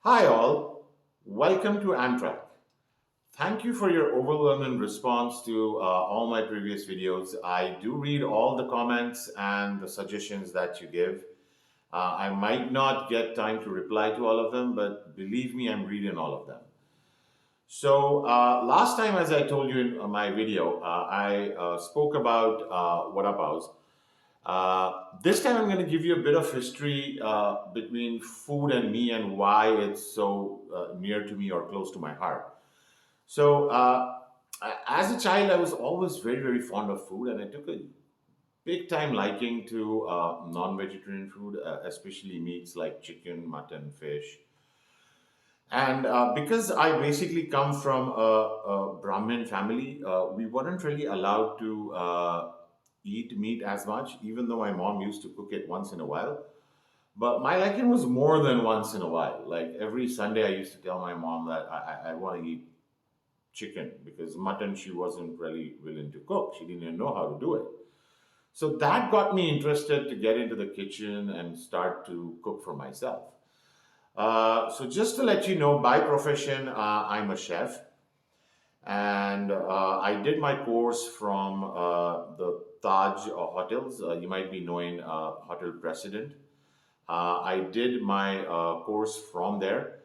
Hi, all. Welcome to Amtrack. Thank you for your overwhelming response to all my previous videos. I do read all the comments and the suggestions that you give. I might not get time to reply to all of them, but believe me, I'm reading all of them. So, last time, as I told you in my video, I spoke about vada paos. This time, I'm going to give you a bit of history between food and me and why it's so near to me or close to my heart. So, as a child, I was always very, very fond of food, and I took a big time liking to non-vegetarian food, especially meats like chicken, mutton, fish. And because I basically come from a Brahmin family, we weren't really allowed to eat meat as much, even though my mom used to cook it once in a while. But my liking was more than once in a while. Like every Sunday, I used to tell my mom that I want to eat chicken because mutton she wasn't really willing to cook. She didn't even know how to do it. So that got me interested to get into the kitchen and start to cook for myself. So just to let you know, by profession, I'm a chef, and I did my course from the Taj Hotels. You might be knowing Hotel President. I did my course from there,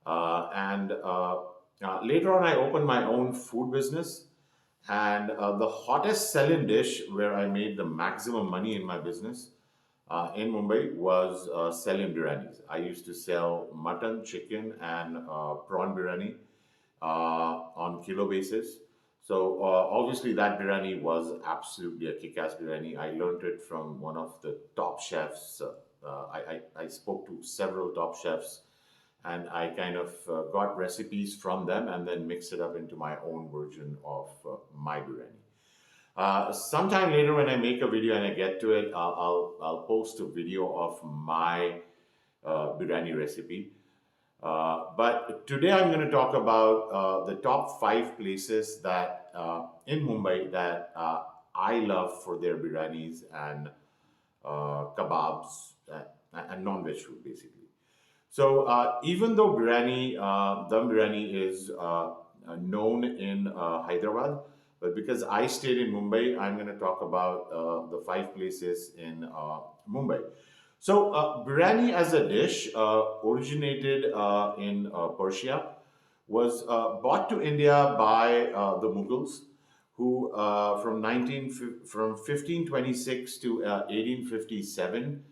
and later on, I opened my own food business. And the hottest selling dish where I made the maximum money in my business in Mumbai was selling biryanis. I used to sell mutton, chicken, and prawn biryani on kilo basis. So obviously that biryani was absolutely a kick-ass biryani. I learned it from one of the top chefs. I spoke to several top chefs, and I kind of got recipes from them and then mixed it up into my own version of my biryani. Sometime later, when I make a video and I get to it, I'll post a video of my biryani recipe. But today I'm going to talk about the top five places that in Mumbai that I love for their biryanis and kebabs and non-veg food, basically. So even though biryani, dum biryani is known in Hyderabad, but because I stayed in Mumbai, I'm going to talk about the five places in Mumbai. So biryani as a dish originated in Persia, was brought to India by the Mughals, who from 1526 to 1857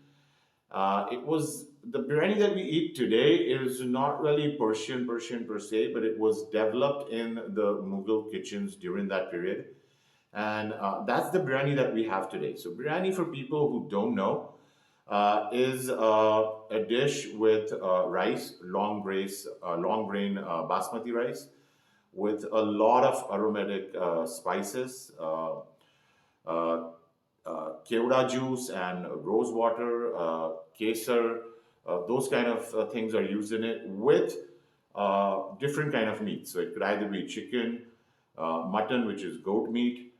it was the biryani that we eat today is not really Persian per se, but it was developed in the Mughal kitchens during that period, and that's the biryani that we have today. So biryani, for people who don't know, is a dish with rice, long grain basmati rice, with a lot of aromatic spices. Uh, Kevda juice and rose water, kesar, those kind of things are used in it with different kind of meat. So it could either be chicken, mutton, which is goat meat,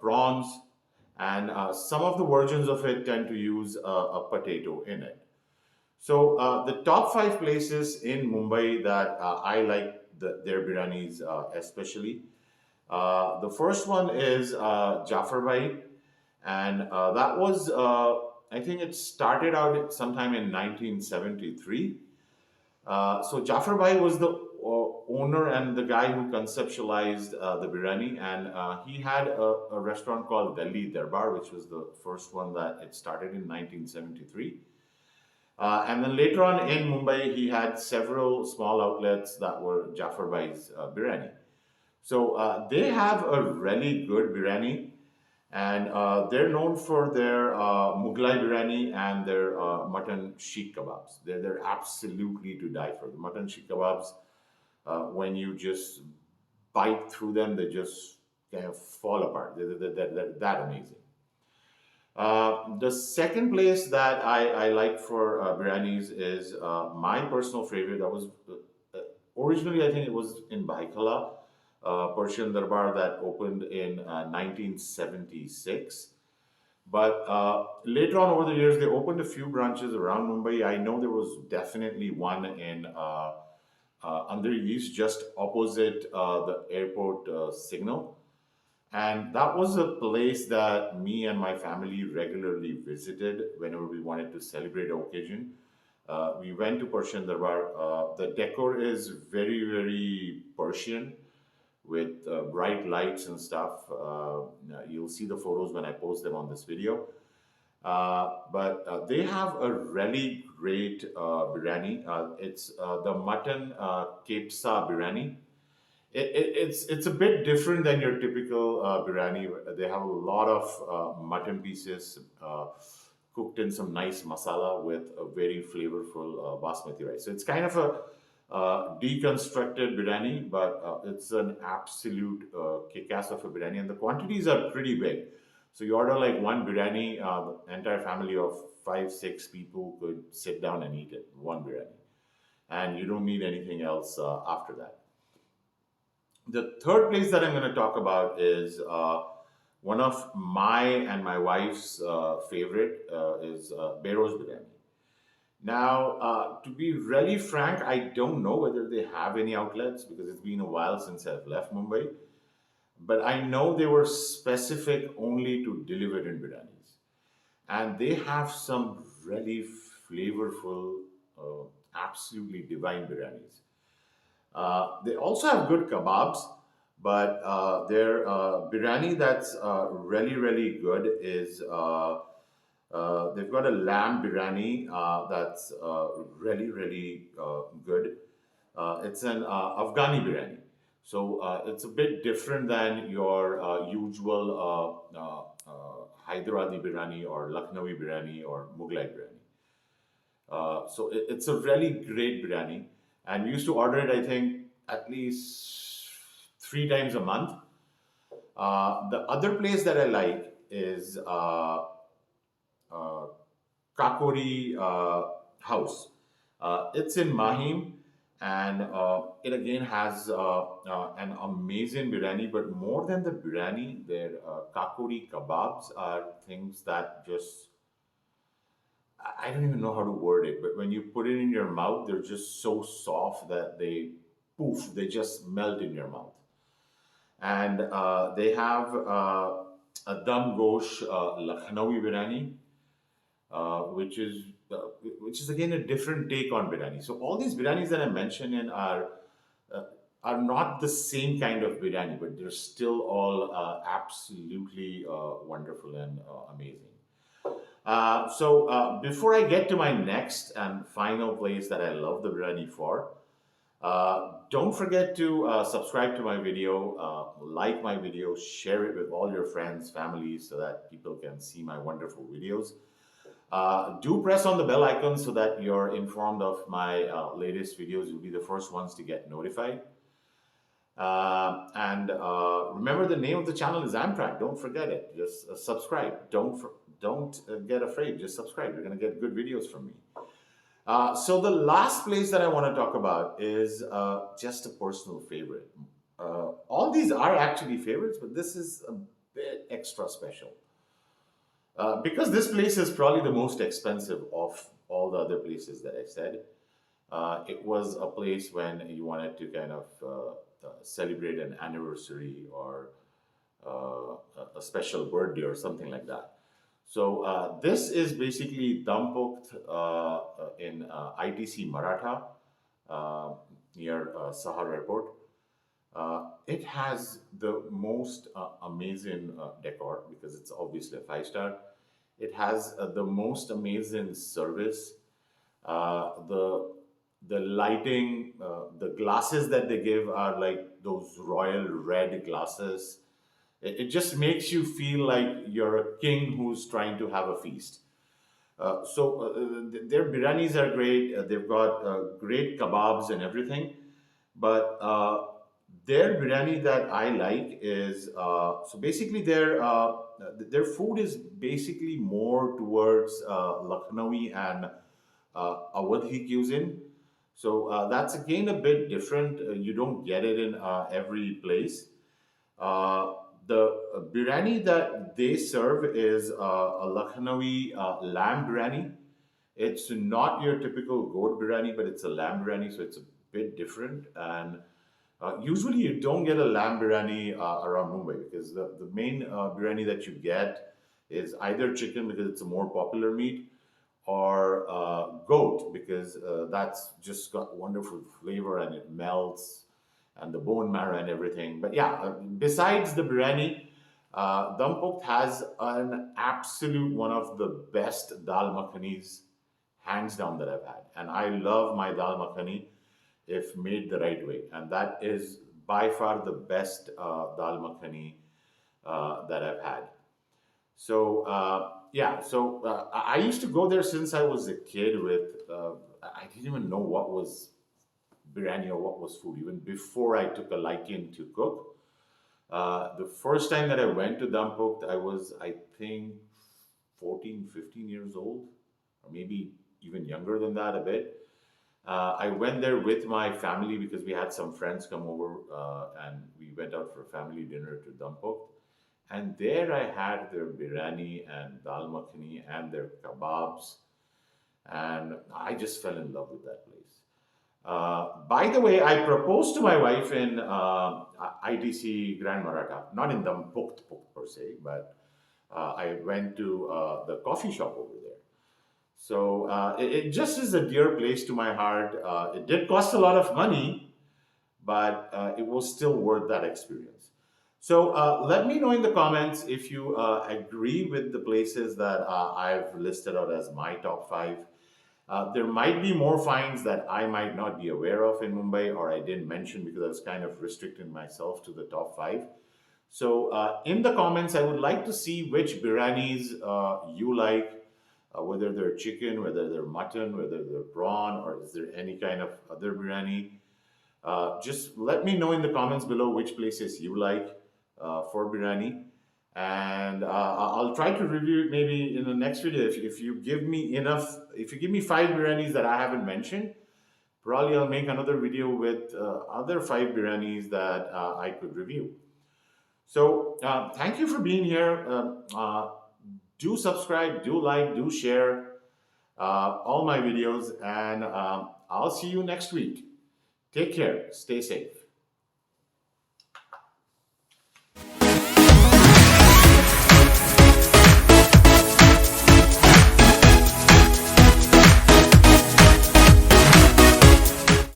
prawns, and some of the versions of it tend to use a potato in it. So the top five places in Mumbai that I like their biryanis especially. The first one is Jaffer Bhai, and that was I think it started out sometime in 1973. So Jaffer Bhai was the owner and the guy who conceptualized the biryani, and he had a restaurant called Delhi Darbar, which was the first one that it started in 1973. And then later on in Mumbai, he had several small outlets that were Jaffer Bhai's biryani. So they have a really good biryani, and they're known for their Mughlai biryani and their mutton sheikh kebabs. They're absolutely to die for. The mutton sheikh kebabs, when you just bite through them, they just kind of fall apart. They're that amazing. The second place that I like for biryanis is my personal favorite. That was originally, I think it was in Bhaikala, Persian Darbar that opened in 1976. But later on over the years, they opened a few branches around Mumbai. I know there was definitely one in Under East, just opposite the airport signal. And that was a place that me and my family regularly visited whenever we wanted to celebrate an occasion. We went to Persian Darbar. The decor is very, very Persian with bright lights and stuff. You'll see the photos when I post them on this video. But they have a really great biryani. It's the mutton kepsa biryani. It's a bit different than your typical biryani. They have a lot of mutton pieces cooked in some nice masala with a very flavorful basmati rice. So it's kind of a deconstructed biryani, but it's an absolute kick-ass of a biryani, and the quantities are pretty big. So you order like one biryani, the entire family of five, six people could sit down and eat it, one biryani, and you don't need anything else after that. The third place that I'm going to talk about is one of my and my wife's favorite is Beros Biryani. Now, to be really frank, I don't know whether they have any outlets because it's been a while since I've left Mumbai. But I know they were specific only to delivered in biryanis. And they have some really flavorful, absolutely divine biryanis. They also have good kebabs, but their biryani that's really, really good is they've got a lamb biryani that's really, really good. It's an Afghani biryani. So it's a bit different than your usual Hyderabadi biryani or Lucknowi biryani or Mughlai biryani. So it's a really great biryani. And we used to order it, I think, at least three times a month. The other place that I like is uh, Kakori House. It's in Mahim, and it again has an amazing biryani. But more than the biryani, their Kakori kebabs are things that just I don't even know how to word it. But when you put it in your mouth, they're just so soft that they poof, they just melt in your mouth. And they have a dum gosh Lucknowi biryani, which is which is again a different take on biryani. So all these biryanis that I mentioned in uh, are not the same kind of biryani, but they're still all absolutely wonderful and amazing. So before I get to my next and final place that I love the biryani for, don't forget to subscribe to my video, like my video, share it with all your friends, families, so that people can see my wonderful videos. Do press on the bell icon so that you're informed of my latest videos. You'll be the first ones to get notified. And remember, the name of the channel is Amtrack. Don't forget it. Just subscribe. Don't get afraid. Just subscribe. You're gonna get good videos from me. So the last place that I want to talk about is just a personal favorite. All these are actually favorites, but this is a bit extra special. Because this place is probably the most expensive of all the other places that I said. It was a place when you wanted to kind of celebrate an anniversary or a special birthday or something like that. So this is basically dumpuked in ITC Maratha uh, near Sahar Airport. It has the most amazing decor because it's obviously a five-star. It has the most amazing service. The lighting, the glasses that they give are like those royal red glasses. It just makes you feel like you're a king who's trying to have a feast. Their biryanis are great. They've got great kebabs and everything. But their biryani that I like is so basically their food is basically more towards Lucknowi and Awadhi cuisine. So that's again a bit different. You don't get it in every place. Uh, The biryani that they serve is a Lucknowi lamb biryani. It's not your typical goat biryani, but it's a lamb biryani, so it's a bit different. And usually you don't get a lamb biryani around Mumbai because the main biryani that you get is either chicken because it's a more popular meat or goat because that's just got wonderful flavor and it melts and the bone marrow and everything. But yeah, besides the biryani, Dum Pukht has an absolute one of the best dal makhanis, hands down, that I've had. And I love my dal makhani if made the right way. And that is by far the best dal makhani that I've had. So yeah, so I used to go there since I was a kid. I didn't even know what was biryani or what was food even before I took a liking to cook. The first time that I went to Dampuk, I was, I think, 14, 15 years old, or maybe even younger than that a bit. I went there with my family because we had some friends come over and we went out for a family dinner to Dampuk. And there I had their biryani and dal makhani and their kebabs. And I just fell in love with that place. By the way, I proposed to my wife in ITC Grand Maratha, not in the Pukht per se, but I went to the coffee shop over there. So it just is a dear place to my heart. It did cost a lot of money, but it was still worth that experience. So let me know in the comments if you agree with the places that I've listed out as my top five. There might be more finds that I might not be aware of in Mumbai or I didn't mention because I was kind of restricting myself to the top five. So in the comments, I would like to see which biryanis you like, whether they're chicken, whether they're mutton, whether they're prawn, or is there any kind of other biryani. Just let me know in the comments below which places you like for biryani. And I'll try to review it maybe in the next video. If you give me enough, if you give me five biryanis that I haven't mentioned, probably I'll make another video with other five biryanis that I could review. So thank you for being here. Do subscribe, do like, do share all my videos, and I'll see you next week. Take care. Stay safe.